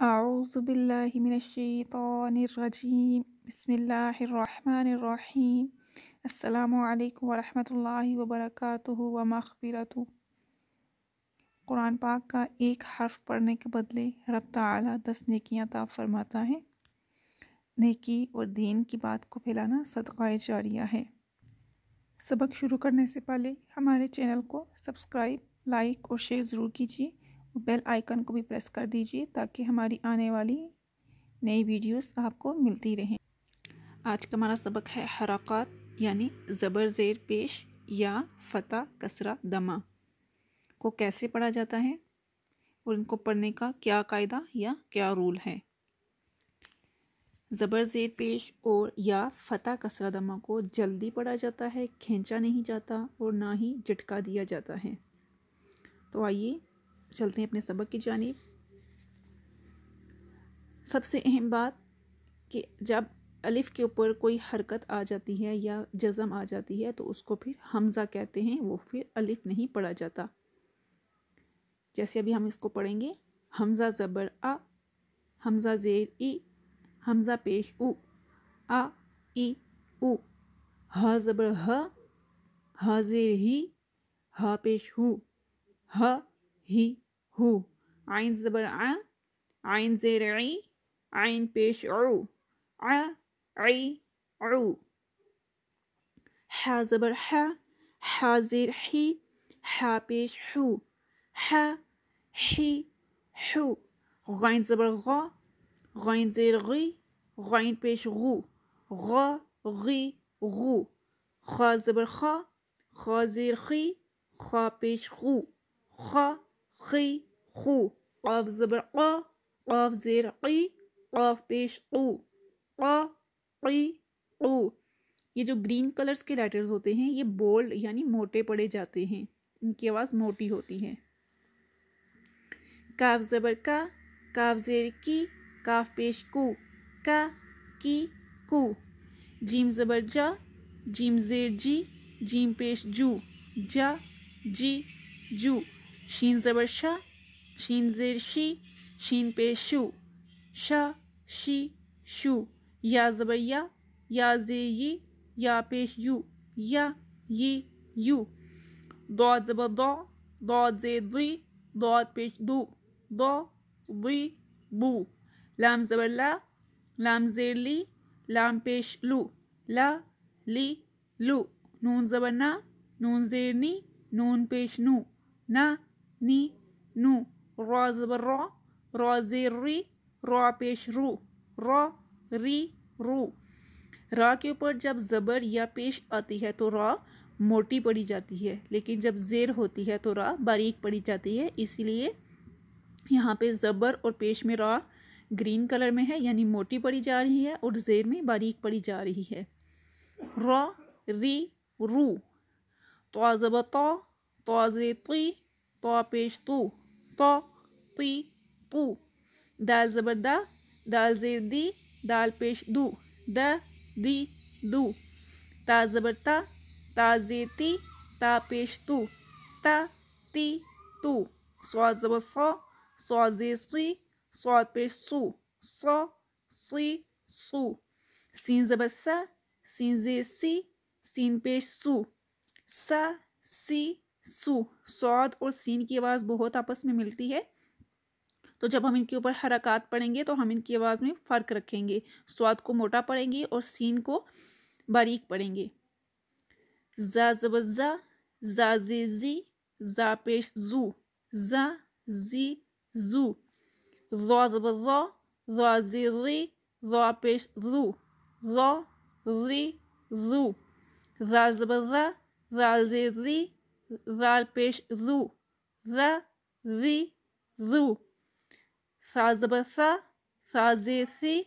أعوذ بالله من الشيطان الرجيم بسم الله الرحمن الرحيم السلام عليكم ورحمة الله وبركاته व मग़फ़िरतुहु। कुरान पाक का एक हर्फ पढ़ने के बदले रब ताला 10 नेकियां अता फरमाता है। नेकी और दीन की बात को फैलाना सदक़ाए जारिया है। सबक शुरू करने से पहले हमारे चैनल को सब्सक्राइब, लाइक और शेयर ज़रूर कीजिए और बेल आइकन को भी प्रेस कर दीजिए ताकि हमारी आने वाली नई वीडियोस आपको मिलती रहें। आज का हमारा सबक है हरकत यानी ज़बर ज़ेर पेश या फ़ता कसरा दमा को कैसे पढ़ा जाता है और इनको पढ़ने का क्या कायदा या क्या रूल है। ज़बर ज़ेर पेश और या फ़ता कसरा दमा को जल्दी पढ़ा जाता है, खींचा नहीं जाता और ना ही झटका दिया जाता है। तो आइए चलते हैं अपने सबक की जानिब। सबसे अहम बात कि जब अलिफ के ऊपर कोई हरकत आ जाती है या जज़म आ जाती है तो उसको फिर हमज़ा कहते हैं, वो फिर अलिफ नहीं पढ़ा जाता। जैसे अभी हम इसको पढ़ेंगे, हमज़ा ज़बर आ, हमज़ा ज़ेर ई, हमज़ा पेश उ, आ ई उ, हा ज़बर ह, हा ज़ेर ही, हा पेश हु, ह ही हु, आइन ज़बर आ, आइन ज़ेर ई, आइन पेश उ, आ ई उ, हा ज़बर हा, हा ज़ेर ही, हा पेश हु, हा ही हु, गैन ज़बर गा, गैन ज़ेर गी, गैन पेश गु, गा गी गु, खा ज़बर खा, खा ज़ेर खी, खा पेश खु, खा खी खु, क़ाफ ज़बर क़ा, क़ाफ ज़ेर क़ी, क़ाफ पेश क़ू, क़ा क़ी क़ू। ये जो ग्रीन कलर्स के लेटर्स होते हैं ये बोल्ड यानी मोटे पढ़े जाते हैं, इनकी आवाज़ मोटी होती है। काफ ज़बर का, काफ ज़ेर की, काफ पेश कु, का की कु, जीम ज़बर जा, जीम ज़ेर जी, जीम पेश जू, जा जी जू, शीन ज़बर शा, शीन ज़ेर शी, शीन पेश शू, शा शी शू, या ज़बर या ज़ेर यी, या पेश यू, या ये यू, दौद ज़बर दौद ज़ेर दी, दौद पेश दू, दो दी दू, लाम ज़बर ला, लाम ज़ेर ली, लाम पेश लू, ला ली लू, नून ज़बर ना, नून ज़ेर नी, नून पेश नू, ना नी नू, रा ज़बर रा ज़ेर री, रा पेश रू, रा री रू। रा के ऊपर जब ज़बर या पेश आती है तो रा मोटी पढ़ी जाती है, लेकिन जब ज़ेर होती है तो रा बारीक पढ़ी जाती है। इसीलिए यहाँ पे ज़बर और पेश में रा ग्रीन कलर में है यानी मोटी पढ़ी जा रही है और ज़ेर में बारीक पढ़ी जा रही है। रा री रू, तो ज़बर तो ज़ेर ती, तो पेश तू, तो ती तू, दाल ज़बर दा, दाल ज़ेर दी, दाल पेश दू, दा दी दू, ता ज़बर ता ज़ेर ती, ता पेश तू, ता ती तू, स्वाद ज़बर स्वाद ज़ेर सी, स्वाद पेश सू, सा सी सू, सीन ज़बर सा, सीन ज़ेर सी, सीन पेश सू, सा सी सू। स्वाद और सीन की आवाज़ बहुत आपस में मिलती है, तो जब हम इनके ऊपर हरकत पढ़ेंगे तो हम इनकी आवाज़ में फ़र्क रखेंगे, स्वाद को मोटा पढ़ेंगे और सीन को बारीक पढ़ेंगे। जा ज़बर जा ज़ेर जी, जा पेश जू, जा जी जू, ज़ा ज़बर ज़ा ज़ेर री, ज़ा पेश ज़ू, ज़ा री ज़ू, ज़ा ज़बर ज़ा ज़ेर री, ज़ा पेश ज़ू, ज़ा री ज़ू, सा ज़बर सा ज़ेर सी,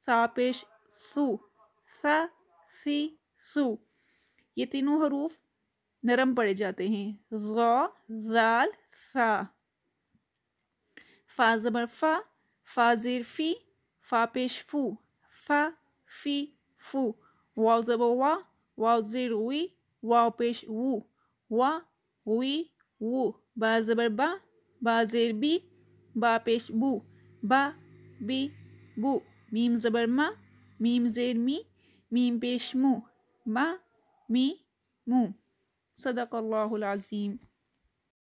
सा पेश सू, सा सी सू। ये तीनों हरूफ नरम पढ़े जाते हैं, ज़ा ज़ाल सा। फ़ा ज़बर फ़ा ज़ेर फ़ी, फ़ा पेश फ़ू, फ़ा फ़ी फ़ू, वाव ज़बर वाव ज़ेर वी, वाव पेश वू, वा वी वू, बा ज़बर बा ज़ेर बी, बा पेश बू, बा بی بو، میم زبر ما، میم زیر می، میم پیش مو، ما می مو. صدق اللہ العظیم.